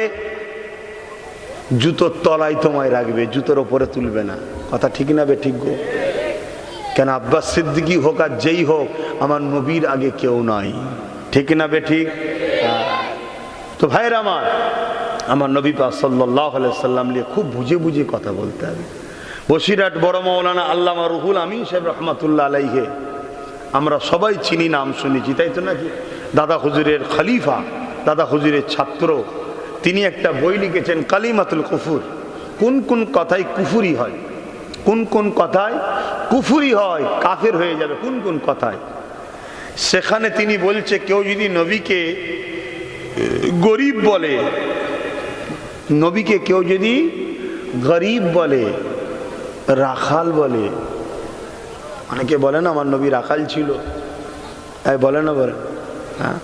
জুতোর তলায় তোমায় রাখবে, জুতোর ওপরে তুলবে না। কথা ঠিক না বে ঠিক গো? কেন আব্বাস সিদ্দিকী হোক আর যেই হোক, আমার নবীর আগে কেউ নাই। ঠিক না বে ঠিক? তো ভাইয়ের আমার নবী পাক সাল্লাল্লাহু আলাইহি সাল্লাম নিয়ে খুব বুঝে বুঝে কথা বলতে হবে। বসিরহাট বড় মাওলানা আল্লামা রুহুল আমিন সাহেব রহমাতুল্লাহ আলাইহি আমরা সবাই চিনি, নাম শুনেছি, তাই তো নাকি? দাদা হুজুরের খলিফা, দাদা হুজুরের ছাত্র, তিনি একটা বই লিখেছেন কালিমাতুল কুফুর। কোন কোন কথায় কুফুরি হয়, কোন কোন কথায় কুফুরি হয়, কাফের হয়ে যাবে, কোন কোন কথায়। সেখানে তিনি বলছে কেউ যদি নবীকে গরিব বলে, নবীকে কেউ যদি গরিব বলে, রাখাল বলে, অনেকে বলে না আমার নবী রাখাল ছিল, বলে না, বলে হ্যাঁ,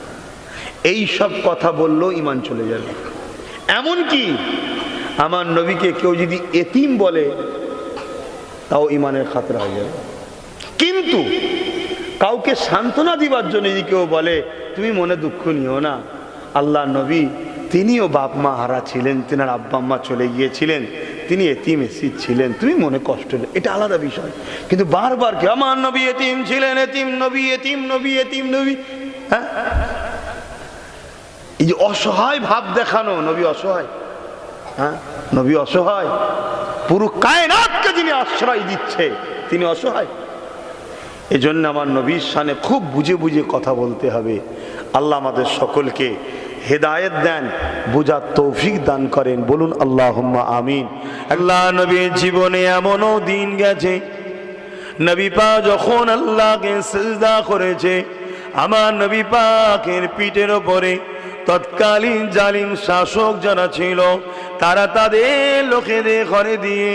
এই সব কথা বললেও ঈমান চলে যাবে। এমনকি আমার নবীকে কেউ যদি এতিম বলে তাও ঈমানের খাতরা হয়ে যাবে। কিন্তু কাউকে সান্ত্বনা দিবার জন্য যদি কেউ বলে তুমি মনে দুঃখ নিও না, আল্লাহ নবী তিনিও বাপ মা হারা ছিলেন, তেনার আব্বা আম্মা চলে গিয়েছিলেন, তিনি এতিম এসিদ ছিলেন, তুমি মনে কষ্ট নেই, এটা আলাদা বিষয়। কিন্তু বারবার কি আমার নবী এতিম ছিলেন, এতিম নবী, এতিম নবী, এতিম নবী, হ্যাঁ, এই যে অসহায় ভাব দেখানো, নবী অসহায়, হ্যাঁ নবী অসহায়, পুরো কায়নাতকে যিনি আশ্রয় দিচ্ছে তিনি অসহায়। এজন্য আমার নবীর শানে খুব বুঝে বুঝে কথা বলতে হবে। আল্লাহ আমাদের সকলকে হেদায়েত দেন, বুঝার তৌফিক দান করেন, বলুন আল্লাহুম্মা আমিন। আল্লাহ নবীর জীবনে এমনও দিন গেছে, নবী পাক যখন আল্লাহকে সিজদা করেছে, আমার নবী পাকের পিঠের ওপরে তৎকালীন জালিম শাসক যারা ছিল তারা তাদের লোকেদের ঘরে দিয়ে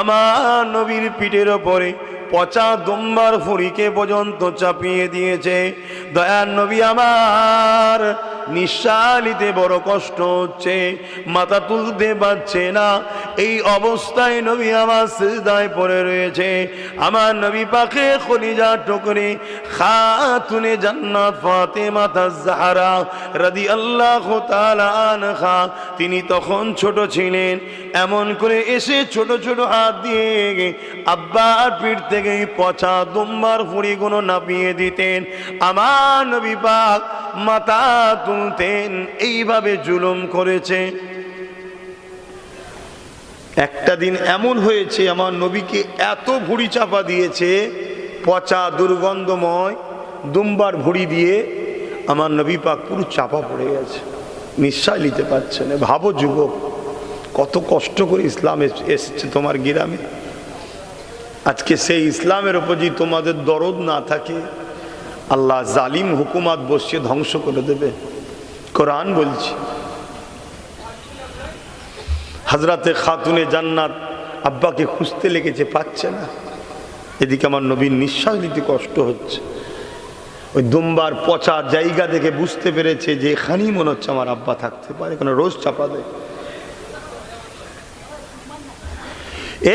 আমার নবীর পিঠের ওপরে পচা দুম্বার ফুরিকে পর্যন্ত চাপিয়ে দিয়েছে। দয়ার নবী আমার নিঃশ্বাসিতে বড় কষ্ট হচ্ছে, মাথা তুলতে পারছে না। এই অবস্থায় নবী আমার সিজদায় পড়ে রয়েছে। আমার নবী পাকে খলিজা টুকরি খাতুনে জান্নাত ফাতেমা তাজ-জাহরা রাদিয়াল্লাহু তাআলা আনহা, তিনি তখন ছোট ছিলেন। এমন করে এসে ছোট ছোট হাত দিয়ে আব্বার পিঠ থেকে পচা দুম্বার ফুড়িগুলো নাপিয়ে দিতেন। আমার নবী পাক মাথা তুলতেন। এইভাবে জুলুম করেছে। একটা দিন এমন হয়েছে, আমার নবীকে এত ভুঁড়ি চাপা দিয়েছে, পচা দুর্গন্ধময় দুম্বার ভুঁড়ি দিয়ে আমার নবী পাক পুরো চাপা পড়ে গেছে, নিঃশ্বাস নিতে পারছে না। ভাবো যুবক, কত কষ্ট করে ইসলাম এসেছে তোমার গ্রামে। আজকে সেই ইসলামের উপর যদি তোমাদের দরদ না থাকে, আল্লাহ জালিম হুকুমাত বসিয়ে ধ্বংস করে দেবে। কোরআন বলছি। হযরতে খাতুনে জান্নাত আব্বাকে খুঁজতে লেগেছে, পাচ্ছে না। এদিকে আমার নবীর নিঃশ্বাস নিতে কষ্ট হচ্ছে। ওই দুম্বার পচা জায়গা দেখে বুঝতে পেরেছে যে এখানেই মনে হচ্ছে আমার আব্বা থাকতে পারে, কারণ রোজ চাপা দেয়।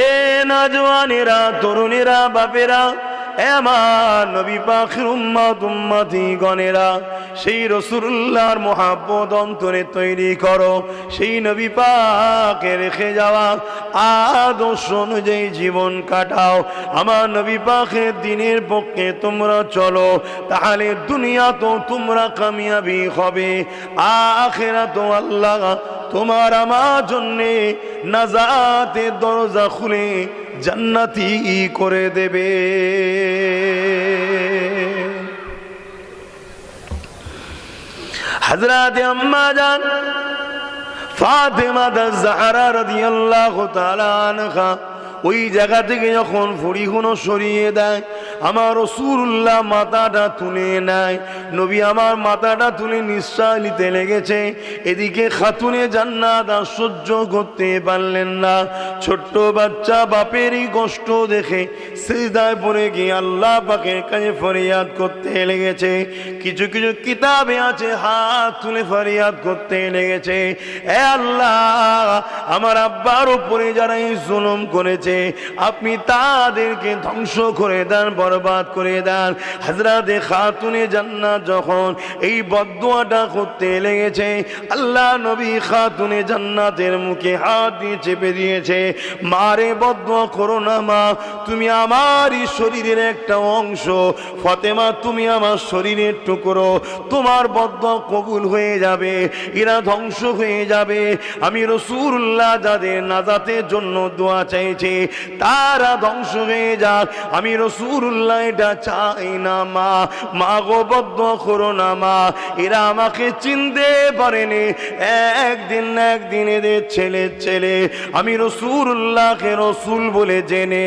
এ নওজওয়ানেরা, তরুণেরা, বাপেরা, আমার নবী পাকের উম্মত উম্মতি গণেরা, সেই রাসূলুল্লাহর মুহাব্বত অন্তরে তৈরি করো। সেই নবী পাকে রেখে যাওয়া আদর্শ অনুযায়ী জীবন কাটাও। আমার নবী পাকের দ্বীনের পক্ষে তোমরা চলো, তাহলে দুনিয়া তো তোমরা কামিয়াবি হবে, আখিরাত আল্লাহ তোমার আমার জন্যে নাজাতের দরজা খুলে জান্নাতি করে দেবে। হযরত আম্মা জান ফাতেমা তাজ-জাহরা রাদিয়াল্লাহু তাআলা আনহা ওই জায়গা থেকে যখন ফুড়িগুলো সরিয়ে দেয়, আমার রাসূলুল্লাহ মাথাটা তুলে নেয়। নবী আমার মাথাটা তুলে নিঃশ্বাস নিতে লেগেছে। এদিকে খাতুনে জান্নাত আর সহ্য করতে পারলেন না। ছোট্ট বাচ্চা বাপেরই কষ্ট দেখে সিজদায় পড়ে গিয়ে আল্লাহ পাকের কাছে ফরিয়াদ করতে লেগেছে। কিছু কিছু কিতাবে আছে হাত তুলে ফরিয়াদ করতে লেগেছে, এ আল্লাহ, আমার আব্বার উপরে যারা এই জুলুম করেছে আপনি তাদেরকে ধ্বংস করে দেন, বরবাদ করে দেন। হযরতে খাতুনে জান্নাত যখন এই বদদুয়াটা করতে লেগেছে, আল্লাহ নবী খাতুনে জান্নাতের মুখে হাত দিয়ে চেপে দিয়েছে। মারে বদদুয়া করো না মা, তুমি আমারই শরীরের একটা অংশ। ফাতেমা তুমি আমার শরীরের টুকরো, তোমার বদদুয়া কবুল হয়ে যাবে, এরা ধ্বংস হয়ে যাবে। আমি রাসূলুল্লাহ যাদের নাজাতের জন্য দোয়া চাইছি তারা ধ্বংস হয়ে যাক, আমি রাসূলুল্লাহ এটা চাই না মা। মা গো বদদুয়া করো না মা, এরা আমাকে চিনতে পারেনি। একদিন না একদিন এদের ছেলে আমি রাসূলুল্লাহকে রাসূল বলে জেনে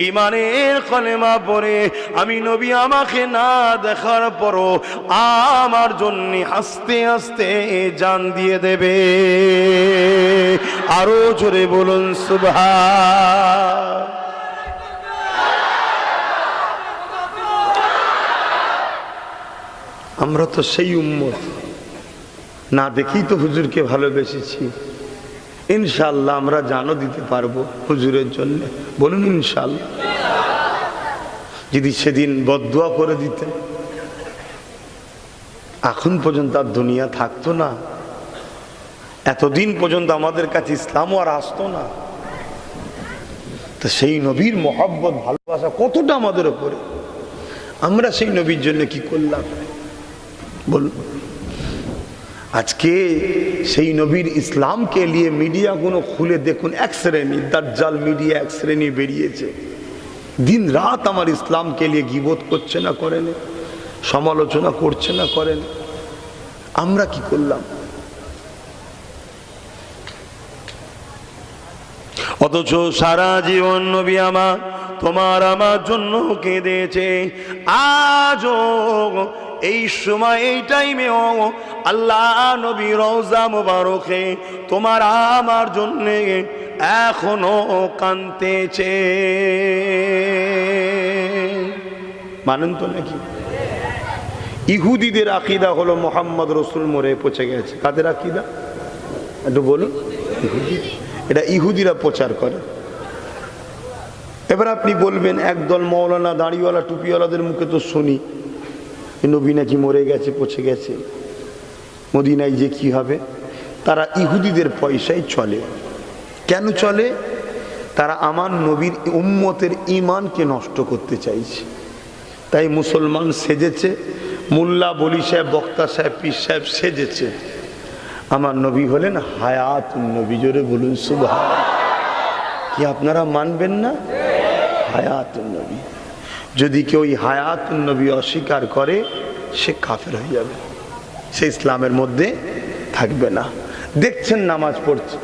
ঈমানের কলেমা পড়ে আমি নবী আমাকে না দেখার পরও আমার জন্য আস্তে আস্তে জান দিয়ে দেবে। আরো জোরে বলুন সুবহান। আমরা তো সেই উম্মত, না দেখেই তো হুজুরকে ভালোবেসেছি। ইনশাআল্লাহ আমরা জানও দিতে পারবো হুজুরের জন্য, বলুন ইনশাআল্লাহ। যদি সেদিন বদদুয়া করে দিতে, এখন পর্যন্ত আর দুনিয়া থাকতো না, এতদিন পর্যন্ত আমাদের কাছে ইসলামও আর আসতো না। তো সেই নবীর মহব্বত ভালোবাসা কতটা আমাদের উপরে, আমরা সেই নবীর জন্য কি করলাম বলুন। আজকে সেই নবীর ইসলামকে নিয়ে মিডিয়াগুলো খুলে দেখুন, এক শ্রেণী দাজ্জাল মিডিয়া এক শ্রেণী বেরিয়েছে, দিন রাত আমার ইসলামকে নিয়ে গীবত করছে না করেন, সমালোচনা করছে না করেন। আমরা কি করলাম? অথচ সারা জীবন নবী আমার তোমার আমার জন্য কেঁদেছে। আজও এই সময় এই টাইমেও আল্লাহ নবী রওজা মুবারকে তোমার আমার জন্য এখনো কাঁদতেছে। মানেন তো নাকি? ইহুদিদের আকীদা হলো মোহাম্মদ রসুল মরে পচে গেছে। কাদের আকীদা একটু বলুন? ইহুদি। এটা ইহুদিরা প্রচার করে। এবার আপনি বলবেন একদল মৌলানা দাড়িওয়ালা টুপিওয়ালাদের মুখে তো শুনি নবী নাকি মরে গেছে, পচে গেছে, মদিনায় যে কি হবে। তারা ইহুদিদের পয়সায় চলে। কেন চলে? তারা আমার নবীর উম্মতের ঈমানকে নষ্ট করতে চাইছে। তাই মুসলমান সেজেছে, মোল্লা বলি সাহেব, বক্তা সাহেব, পীর সাহেব সেজেছে। আমার নবী হলেন হায়াতুন নবী। জোরে বলুন সুবহানাল্লাহ। কি আপনারা মানবেন না? হায়াতুন নবী। যদি কেউ ওই হায়াতুন নবী অস্বীকার করে সে কাফের হয়ে যাবে, সে ইসলামের মধ্যে থাকবে না। দেখছেন নামাজ পড়ছে,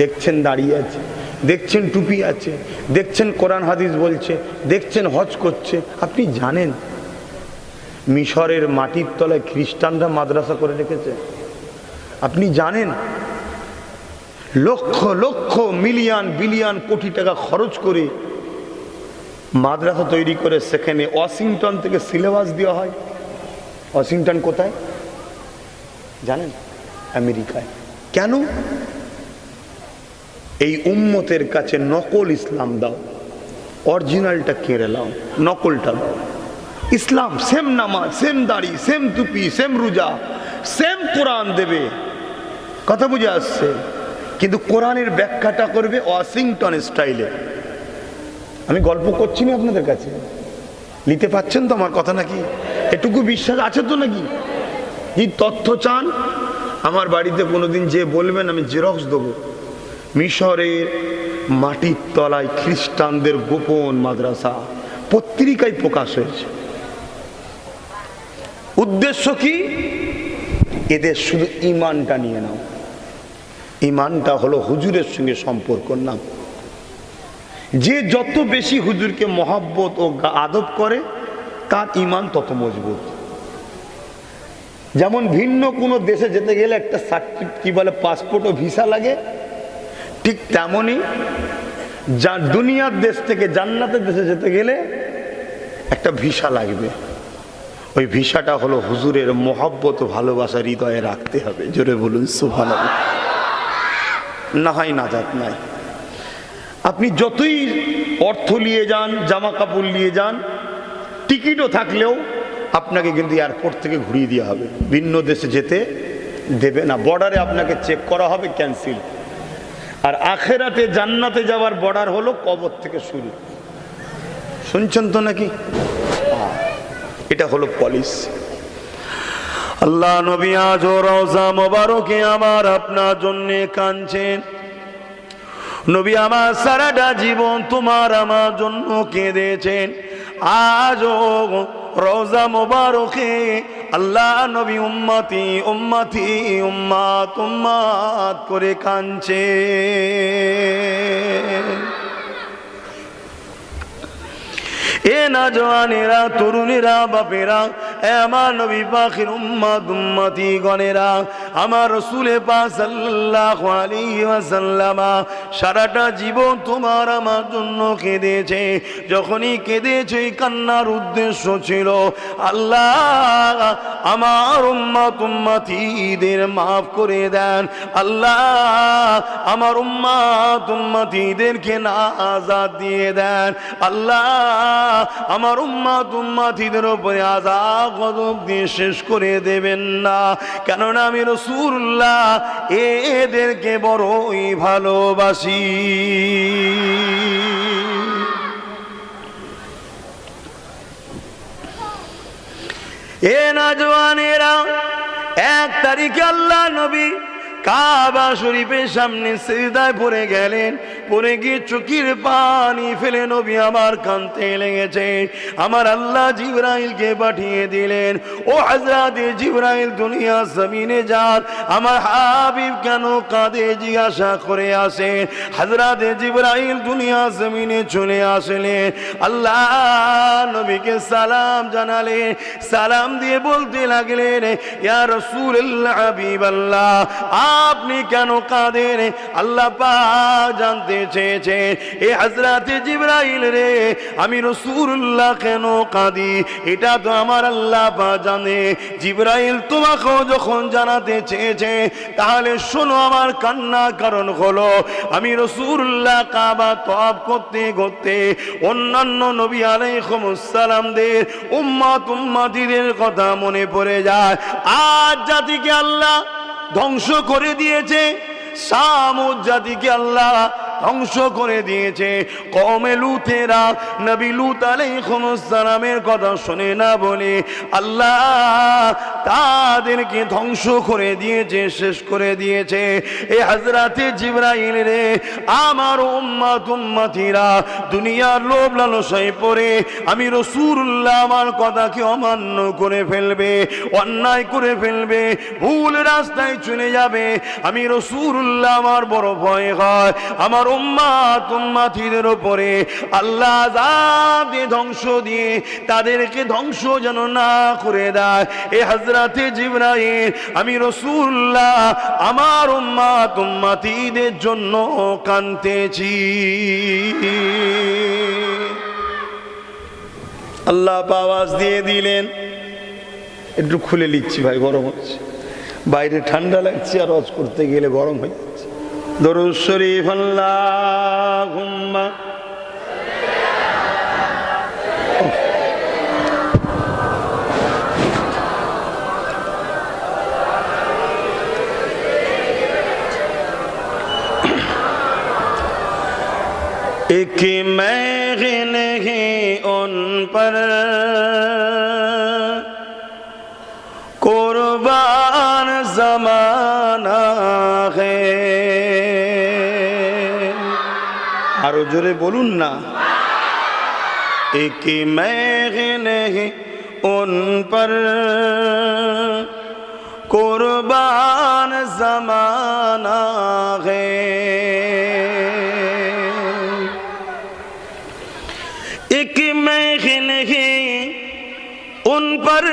দেখছেন দাঁড়িয়ে আছে, দেখছেন টুপি আছে, দেখছেন কোরআন হাদিস বলছে, দেখছেন হজ করছে। আপনি জানেন মিশরের মাটির তলায় খ্রিস্টানরা মাদ্রাসা করে রেখেছে? আপনি জানেন লক্ষ লক্ষ মিলিয়ন বিলিয়ন কোটি টাকা খরচ করে মাদ্রাসা তৈরি করে সেখানে ওয়াশিংটন থেকে সিলেবাস দেওয়া হয়। ওয়াশিংটন কোথায় জানেন? আমেরিকায়। কেন? এই উম্মতের কাছে নকল ইসলাম দাও, অরিজিনালটা কেড়ে নাও, নকলটা দাও। ইসলাম সেম নামাজ, সেম দাড়ি, সেম টুপি, সেম রোজা, সেম কোরআন দেবে। কথা বুঝে আসছে? কিন্তু কোরআনের ব্যাখ্যাটা করবে ওয়াশিংটন স্টাইলে। আমি গল্প করছি না আপনাদের কাছে, নিতে পাচ্ছেন তো আমার কথা নাকি? এটুকু বিশ্বাস আছে তো নাকি? কি তথ্য চান আমার বাড়িতে কোনোদিন যে বলবেন আমি জেরক্স দেবো। মিশরের মাটির তলায় খ্রিস্টানদের গোপন মাদ্রাসা পত্রিকায় প্রকাশ হয়েছে। উদ্দেশ্য কি? এদের শুধু ঈমানটা নিয়ে নাও। ঈমানটা হলো হুজুরের সঙ্গে সম্পর্ক নাম। যে যত বেশি হুজুরকে মহব্বত ও আদব করে তার ঈমান তত মজবুত। যেমন ভিন্ন কোনো দেশে যেতে গেলে একটা সার্টিফিকেট কি বলে পাসপোর্ট ও ভিসা লাগে, ঠিক তেমনই দুনিয়ার দেশ থেকে জান্নাতের দেশে যেতে গেলে একটা ভিসা লাগবে। ওই ভিসাটা হলো হুজুরের মহব্বত ও ভালোবাসা হৃদয়ে রাখতে হবে। জোরে বলুন সুবহানাল্লাহ। না হয় নাজাত নাই। আপনি যতই অর্থ নিয়ে যান, জামা কাপড় নিয়ে যান, টিকিটও থাকলেও আপনাকে কিন্তু এয়ারপোর্ট থেকে ঘুরিয়ে দেওয়া হবে, ভিন্ন দেশে যেতে দেবে না। বর্ডারে আপনাকে চেক করা হবে, ক্যান্সেল। আর আখেরাতে জান্নাতে যাওয়ার বর্ডার হলো কবর থেকে শুরু। শুনছেন তো নাকি? এটা হলো পলিসি। আল্লাহ নবী আজ রওজা মোবারকে আমার আপনার জন্য কাঁদছেন। নবী আমার সারাটা জীবন তোমার আমার জন্য কেঁদেছেন। আজও রওজা মোবারকে আল্লাহ নবী উম্মতি উম্মতি উম্মাত উম্মাত করে কাঁদছে। এ নওজওয়ানেরা, তরুণেরা, বাপেরা, আমার নবী পাকের উম্মত উম্মতি গণেরা, আমার রাসূল পাক সাল্লাল্লাহু আলাইহি ওয়াসাল্লাম সারাটা জীবন তোমার আমার জন্য কেঁদেছে। যখনই কেঁদেছে কান্নার উদ্দেশ্য ছিল আল্লাহ আমার উম্মত উম্মতিদের মাফ করে দেন, আল্লাহ আমার উম্মত উম্মতিদেরকে নাজাত দিয়ে দেন, আল্লাহ আমার উম্মত উম্মতিদের উপরে আযাব গজব দিয়ে শেষ করে দেবেন না। কেননা আমি রাসূলুল্লাহ এদেরকে বড়ই ভালোবাসি। এ নওজওয়ানেরা, 1 তারিখে আল্লাহ নবী কাবা শরীফের সামনে সিজদায় পড়ে গেলেন। পড়ে গিয়ে চোখের পানি ফেলে নবী আমার কাঁদতে লেগেছে। আমার আল্লাহ জিবরাইলকে পাঠিয়ে দিলেন, ও হযরতে জিবরাইল দুনিয়া জমিনে যান, আমার হাবিব কেন কাঁদে জিজ্ঞাসা করে আসেন। হযরতে জিবরাইল দুনিয়া জমিনে চলে আসলেন, আল্লাহ নবীকে সালাম জানালেন। সালাম দিয়ে বলতে লাগলেন, ইয়া রাসূলুল্লাহ হাবিবাল্লাহ, আপনি কেন কাঁদেন? আল্লাহ পাক জানতে চেয়েছেন এ হযরতে জিবরাইল রে, আমি রাসূলুল্লাহ কেন কাঁদি এটা তো আমার আল্লাহ পাক জানে। জিবরাইল তোমাকেও যখন জানাতে চেয়েছে তাহলে শোনো, আমার কান্না কারণ হলো আমি রাসূলুল্লাহ কাবা তওয়াফ করতে করতে অন্যান্য নবী আলাইহিমুস সালামদের উম্মতিদের কথা মনে পড়ে যায়। আজ জাতিকে আল্লাহ ধ্বংস করে দিয়েছে, সামুদ জাতিকে আল্লাহ ধ্বংস করে দিয়েছে। কওমে লুতেরা নবী লূত আলাইহিস সালামের কথা শুনে না বলে আল্লাহ তাদেরকে ধ্বংস করে দিয়েছে, শেষ করে দিয়েছে। এই হযরতে জিবরাইল রে, আমার উম্মতিরা দুনিয়ার লোভ লালসায় পড়ে আমি রাসূলুল্লাহ আমার কথাকে অমান্য করে ফেলবে, অন্যায় করে ফেলবে, ভুল রাস্তায় চলে যাবে। আমি রাসূলুল্লাহ আমার বড় ভয় হয় আমার উম্মতিদের উপরে আল্লাহ আযাব দিয়ে ধ্বংস দিয়ে তাদেরকে ধ্বংস যেন না করে দেয়। এ হযরতে জিবরাইল, আমি রাসূলুল্লাহ আমার উম্মতিদের জন্য কাঁদতেছি। আল্লাহ আওয়াজ দিয়ে দিলেন, একটু খুলে নিচ্ছি ভাই, গরম হচ্ছে, বাইরে ঠান্ডা লাগছে আর ওয়াজ করতে গেলে গরম হয়ে যাচ্ছে। দরুদ শরীফ আল্লাহুম্মা एक मैग़ नहीं उन पर कुर्बान ज़माना है। আরো জোরে বলুন না। एक मैग़ नहीं उन पर कुर्बान ज़माना है। एक मैग़ नहीं उन पर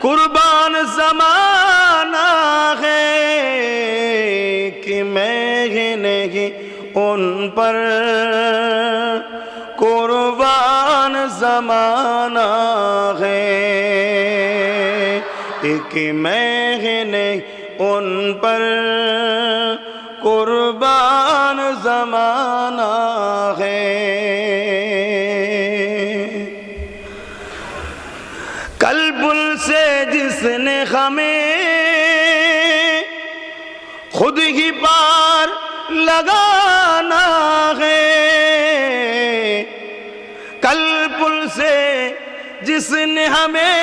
कुर्बान ज़माना है, कि मैग़ नहीं उन पर कुर्बान ज़माना है। एक मैग़ नहीं उन पर कुर्बान ज़माना है। कल पुल से जिसने हमें खुद ही पार लगाना है, कल पुल से जिसने हमें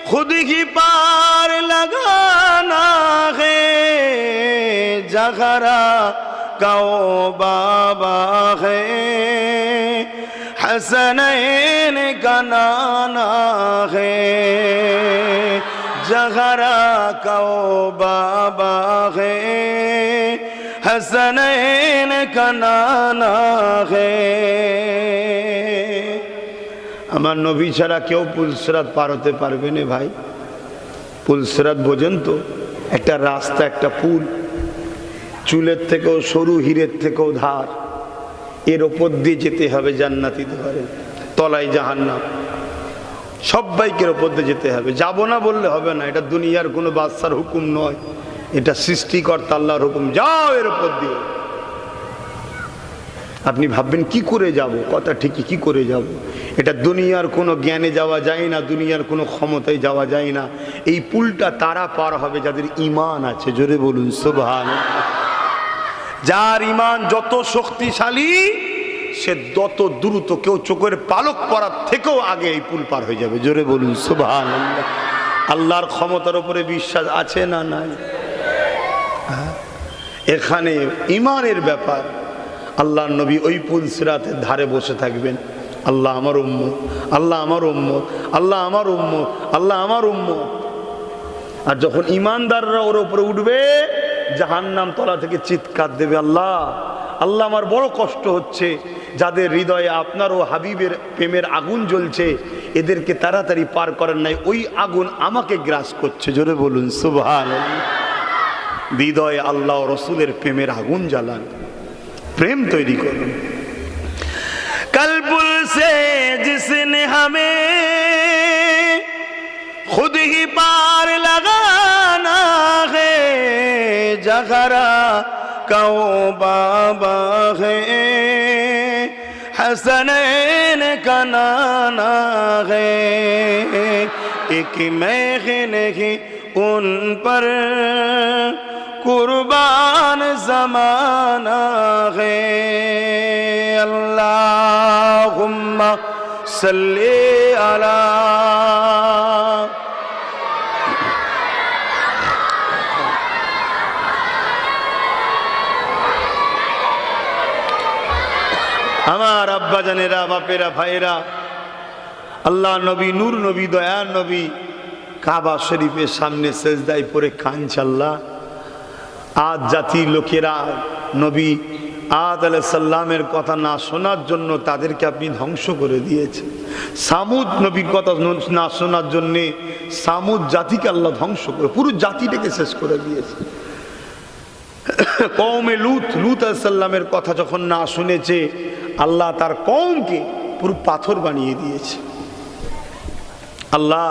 खुद ही पार लगाना है। जगरा का वो बाबा है, हसनैन का नाना है। जगरा का वो बाबा है, हसनैन का नाना है। আমার নবী ছাড়া কেউ পুলসিরাত পার হতে পারবে না ভাই। পুলসিরাত বোঝেন তো? একটা রাস্তা, একটা পুল, চুলের থেকেও সরু, হীরের থেকেও ধার, এর ওপর দিয়ে যেতে হবে জান্নাতীদের ঘরে, তলায় জাহান্নাম। সবাইকে ওপর দিয়ে যেতে হবে, যাব না বললে হবে না। এটা দুনিয়ার কোনো বাদশার হুকুম নয়, এটা সৃষ্টিকর্তা আল্লাহর হুকুম। যাও এর ওপর দিয়ে। আপনি ভাববেন কি করে যাব? কথা ঠিকই, কি করে যাব? এটা দুনিয়ার কোনো জ্ঞানে যাওয়া যায় না, দুনিয়ার কোনো ক্ষমতায় যাওয়া যায় না। এই পুলটা তারা পার হবে যাদের ঈমান আছে। জোরে বলুন সুবহানাল্লাহ। যার ঈমান যত শক্তিশালী সে তত দ্রুত, কেউ চোখের পালক পড়ার থেকেও আগে এই পুল পার হয়ে যাবে। জোরে বলুন সুবহানাল্লাহ। আল্লাহর ক্ষমতার উপরে বিশ্বাস আছে না নাই? এখানে ঈমানের ব্যাপার। আল্লাহর নবী ওই পুল সিরাতের ধারে বসে থাকবেন। আল্লাহ আমার উম্মত, আল্লাহ আমার উম্মত, আল্লাহ আমার উম্মত, আল্লাহ আমার উম্মত। আর যখন ঈমানদাররা ওর উপরে উঠবে, জাহান্নাম তলা থেকে চিৎকার দেবে, আল্লাহ আল্লাহ আমার বড় কষ্ট হচ্ছে। যাদের হৃদয়ে আপনার ও হাবিবের প্রেমের আগুন জ্বলছে, এদেরকে তাড়াতাড়ি পার করেন নাই, ওই আগুন আমাকে গ্রাস করছে। জোরে বলুন সুবহানাল্লাহ। হৃদয়ে আল্লাহ ও রসুলের প্রেমের আগুন জ্বালান, প্রেম তৈরি করুন। कलपुल से जिसने हमें खुद ही पार लगाना है, जगरा कौ बाबा है, हसनैन का नाना है, एक मैं नहीं उन पर कुर्बान ज़माना है। अल्लाहुम्मा सल्ली अला। আমার আব্বা জানেরা, বাপেরা, ভাইয়েরা, আল্লাহ নবী, নূর নবী, দয়ার নবী কাবা শরীফের সামনে সেজদায় পড়ে কাঁদছে। আল্লাহ, আজ জাতির লোকেরা নবী আদ আলাইহিস সালামের কথা না শোনার জন্য তাদেরকে আপনি ধ্বংস করে দিয়েছেন। সামুদ নবীর কথা না শোনার জন্যে সামুদ জাতিকে আল্লাহ ধ্বংস করে, পুরো জাতিটাকে শেষ করে দিয়েছে। কওমে লূত আলাইহিস সালামের কথা যখন না শুনেছে, আল্লাহ তার কওমকে পুরো পাথর বানিয়ে দিয়েছে। আল্লাহ